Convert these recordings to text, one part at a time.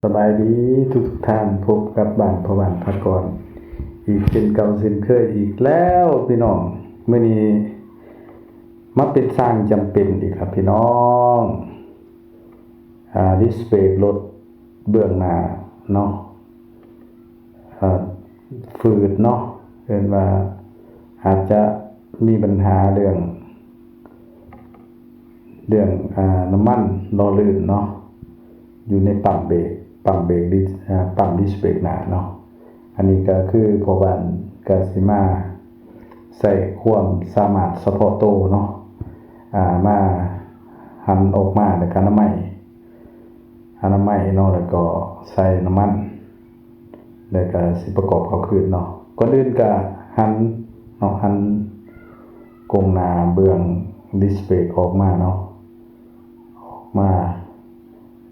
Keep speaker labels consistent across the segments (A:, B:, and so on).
A: สบายดีทุกท่านพบกับบ้านพวันพักก่อนอีกเป็นเก่าเช่นเคยอีกแล้วพี่น้องเมื่อนี้มาเป็นสร้างจำเป็นอีกครับพี่น้องดิสเพลย์รถเบื้องหน้าเนาะฝืดเนาะเห็นว่าอาจจะมีปัญหาเรื่องน้ำมันรอลื่นเนาะอยู่ในปั๊มเบรกปั๊มดิสเบรกหน้าเนาะอันนี้ก็คือพอวันก็สิมาใส่ความสามารถเฉพาะตัวเนาะมาหันออกมาแล้วก็น้ำมันเนาะแล้วก็ใส่น้ำมันแล้วก็สิประกอบเข้าคืนเนาะก่อนอื่นก็หันเนาะหันกงหน้าเบื้องดิสเบรกออกมาเนาะออกมา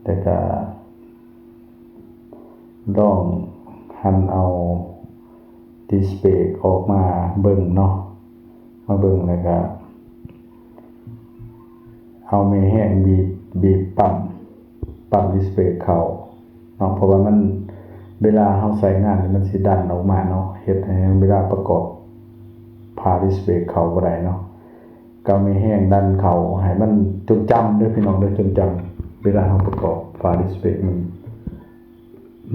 A: แล้วก็ลองหันเอาดิสเพลย์ออกมาเบิ่งเนาะมาเบิ่งแล้วก็เอาไม้แห้งบีบปั๊มดิสเพลย์เข้าเนาะเพราะว่ามันเวลาเฮาใช้งานมันสิดันออกมาเนาะเฮ็ดให้เวลาประกอบพาดิสเพลย์เข้าบ่ได้เนาะก็เอาไม้แห้งดันเข้าให้มันจดจำเด้อพี่น้องเด้อจดจำเวลาเฮาประกอบพาดิสเพลย์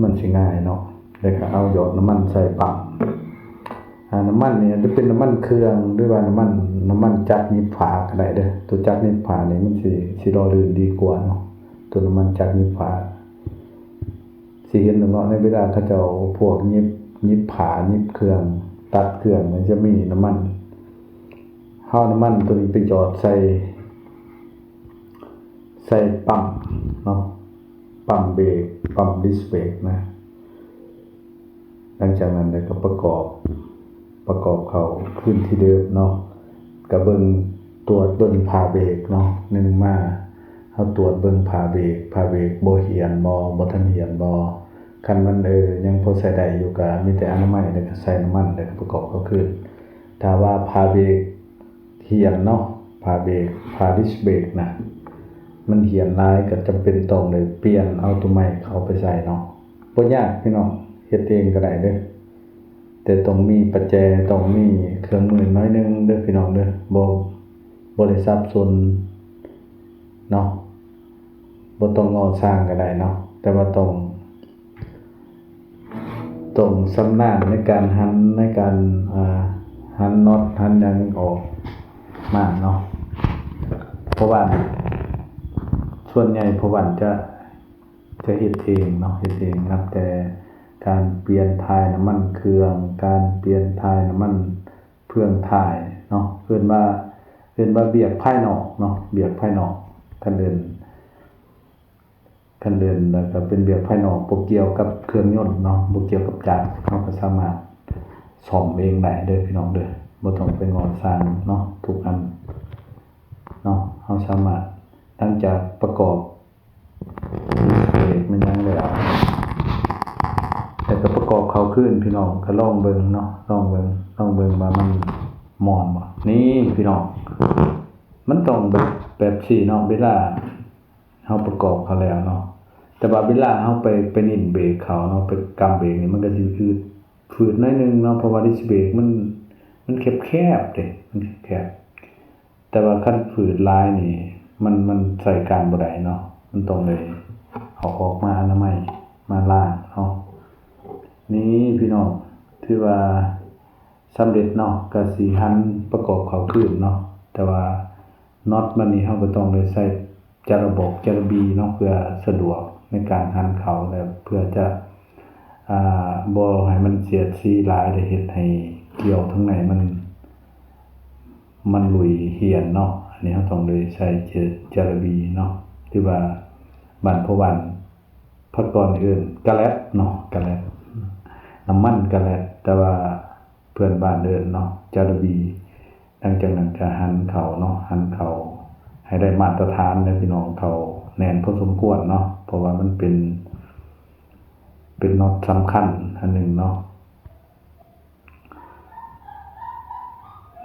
A: มันสิง่ายเนาะแล้วก็เอาหยอดน้ำมันใส่ปั๊มน้ำมันเนี่ยจะเป็นน้ำมันเครื่องหรือว่าน้ำมันจักรนิพพาก็ได้เด้อตัวจักรนิพพานี่มันสิรอลื่นดีกว่าเนาะตัวน้ำมันจักรนิพพาสิเห็นเนาะในเวลาเขาเจ้าพวกนิพพานิพเครื่องตัดเครื่องมันจะมีน้ำมันเฮาน้ำมันตัวนี้ไปหยอดใส่ปั๊มเนาะปั๊มเบรกปั๊มดิสเบรกนะหลังจากนั้นก็ประกอบเขาขึ้นที่เดิมเนาะก็เบิ่งตรวจเบิ่งพาเบรกเนาะ1มาเฮาตรวจเบิ่งพาเบรกบ่เหี่ยนบ่ทันเหี่ยนบ่คันมันยังพอใช้ได้อยู่ก็มีแต่อนามัยแล้วก็ใส่น้ำมันแล้วก็ประกอบเขาขึ้นถ้าว่าพาเบรกเหี่ยนเนาะพาดิสเบรกนะมันเหี่ยนหลายก็จำเป็นต้องเลยเปลี่ยนเอาตัวใหม่เข้าไปใส่เนาะบ่ยากพี่น้องเฮ็ดเองก็ได้เด้อแต่ต้องมีปัจจัยต้องมีเครื่องมือน้อยนึงเด้อพี่น้องเด้อบ่ได้ซับซ้อนเนาะบ่ต้องงอสร้างก็ได้เนาะแต่ว่าต้องชำนาญในการหันหันน็อตหันหยังออกมาเนาะเพราะว่าส่วนใหญ่พอวันจะเฮ็ดเองเนาะเฮ็ดเองนับแต่การเปลี่ยนถ่ายน้ำมันเครื่องการเปลี่ยนถ่ายน้ำมันเพื่องถ่ายเนาะเอิ้นว่าเบียกภายนอกเนาะเบียกภายนอกคันเดินแล้วก็เป็นเบียกภายนอกบ่เกี่ยวกับเครื่องยนต์เนาะบ่เกี่ยวกับจักรเฮาก็สามารถซ่อมเองได้เด้อพี่น้องเด้อบ่ต้องไปงอสร้างเนาะทุกอันเนาะเฮาสามารถหลังจากประกอบเบรกมันยังแล้วแต่ก็ประกอบเข้าขึ้นพี่น้องก็ลองเบิ่งเนาะลองเบิ่งว่ามันม่อนบ่นี่พี่น้องมันต้องแบบสี่เนาะเวลาเฮาประกอบเขาแล้วเนาะแต่ว่าเวลาเฮาไปนิ่มเบรกเขาเนาะไปกำเบรกนี่มันก็สิฝืดหน่อยนึงเนาะเพราะว่าดิสเบรกมันแคบๆเด้มันแคบแต่ว่าคันฝืดหลายนี่มันใส่การบ่ได้เนาะมันต้องเลยเอาออกมาอนามัยมาล้างเนาะนี่พี่น้องถือว่าสำเร็จเนาะก็สิหันประกอบเข้าคืนเนาะแต่ว่าน็อตมันนี่เฮาก็ต้องเลยใส่จระบีเนาะเพื่อสะดวกในการหันเข้าแล้วเพื่อจะบ่ให้มันเสียดสีหลายได้เฮ็ดให้เกี่ยวทั้งในมันหลุยเหี่ยนเนาะอันนี้เฮาต้องเลยใช้จระบีเนาะที่ว่าบ้านพอวันพักก่อนอื่นกะแลตเนาะกะแลตน้ำมันกะแลตแต่ว่าเพื่อนบ้านเดินเนาะจระบีหลังจากนั้นก็หันเข้าเนาะหันเข้าให้ได้มาตรฐานเด้อพี่น้องเข้าแน่นพอสมควรเนาะเพราะว่ามันเป็นน็อตสำคัญอันนึงเนาะ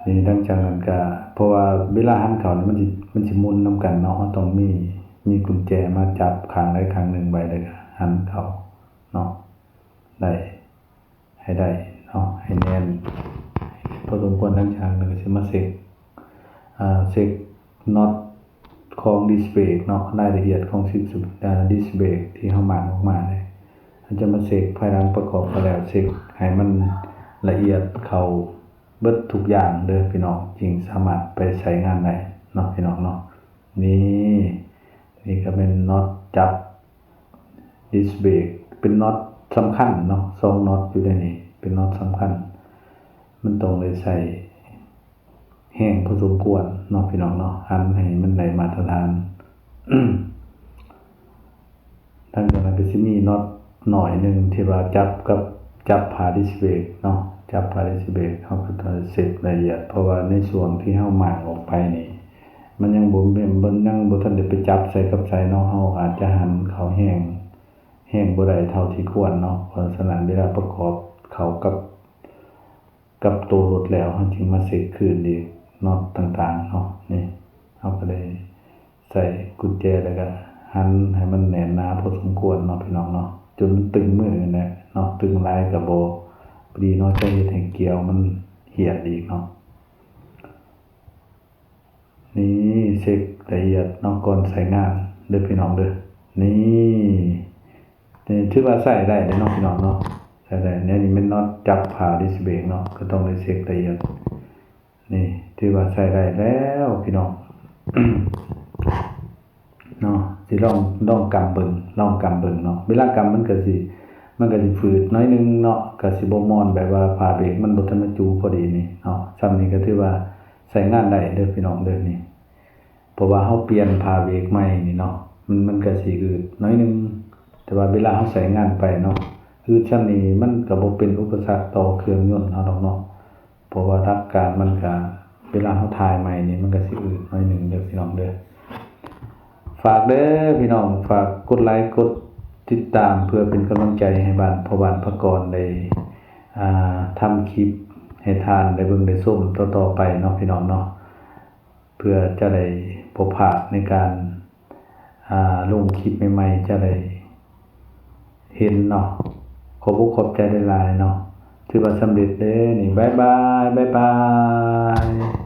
A: นี่หลังจากนั้นก็เพราะว่าเวลาหันเข้านี่มันสิหมุนนำกันเนาะต้องมีกุญแจมาจับข้างใดข้างหนึ่งไว้เลย หันเขาเนาะได้ให้ได้เนาะให้แน่นพอสมควรทั้งทางแล้วก็สิมาเช็คน็อตของดิสเบรกเนาะรายละเอียดของดิสเบรกที่เฮาหมางออกมาเลยมันจะมาเช็คภายหลังประกอบไปแล้วเช็คให้มันละเอียดเข้าเบิดทุกอย่างเด้อพี่น้องจึงสามารถไปใช้งานได้เนาะพี่น้องเนาะนี่ก็เป็นน็อตจับดิสเบรกเป็นน็อตสำคัญเนาะ2น็อตอยู่ในนี้เป็นน็อตสำคัญมันต้องเลยใส่แห้งพอสมควรเนาะพี่น้องเนาะหันให้มันได้มาตรฐาน ทั้งจากนั้นก็สิมีน็อตหน่อยนึงที่ว่าจับผ่าดิสเบรกเนาะจับผ่าดิสเบรกเฮาก็ต้องเสร็จละเอียดเพราะว่าในส่วนที่เฮาหมางออกไปนี่มันยังบ่ทันได้ไปจับใส่กับใส่เนาะเฮาอาจจะหันเขาแห้งบ่ได้เท่าที่ควรเนาะเพราะฉะนั้นเวลาประกอบเข้ากับตัวรถแล้วเฮาจึงมาเช็คคืนอีกน็อตต่างๆเนาะนี่เฮาก็เลยใส่กุญแจแล้วก็หันให้มันแน่นหนาพอสมควรเนาะพี่น้องเนาะจนตึงมือนั่นแหละเนาะตึงลายก็บ่ดีเนาะจะเฮ็ดให้เกลียวมันเหี่ยนอีกเนาะนี่เช็คละเอียดเนาะก่อนใช้งานเด้อพี่น้องเด้อนี่ถือว่าใช้ได้เด้อเนาะพี่น้องเนาะใช้ได้เนี่ยนี่มันน็อตจับผ่าดิสเบรกเนาะก็ต้องได้เช็คละเอียดนี่ถือว่าใช้ได้แล้วพี่น้อง เนาะสิลองกำเบิ่งเนาะเวลากำมันก็สิฝืดน้อยนึงเนาะก็สิบ่ม่อนแบบว่าผ่าเบรกมันบ่ทันมาจูพอดีนี่เนาะซ้ำนี้ก็ถือว่าใช้งานได้เด้อพี่น้องเด้อนี่เพราะว่าเฮาเปลี่ยนผ่าเบรกใหม่นี่เนาะมันก็สิอืดน้อยนึงแต่ว่าเวลาเฮาใช้งานไปเนาะอืดซ้ำนี้มันก็บ่เป็นอุปสรรคต่อเครื่องยนต์เฮาดอกเนาะเพราะว่าหลักการมันก็เวลาเฮาถ่ายใหม่นี่มันก็สิอืดน้อยนึงเด้อพี่น้องเด้อฝากเด้อพี่น้องฝากกดไลค์กดติดตามเพื่อเป็นกำลังใจให้บ้านพ่อบ้านพกรได้ทำคลิปให้ทานได้เบิ่งได้ชมต่อๆไปเนาะพี่น้องเนาะเพื่อจะได้บ่พลาดในการลงคลิปใหม่ๆจะได้เห็นเนาะขอบใจหลายๆเนาะถือว่าสำเร็จเด้อนี่บ๊ายบาย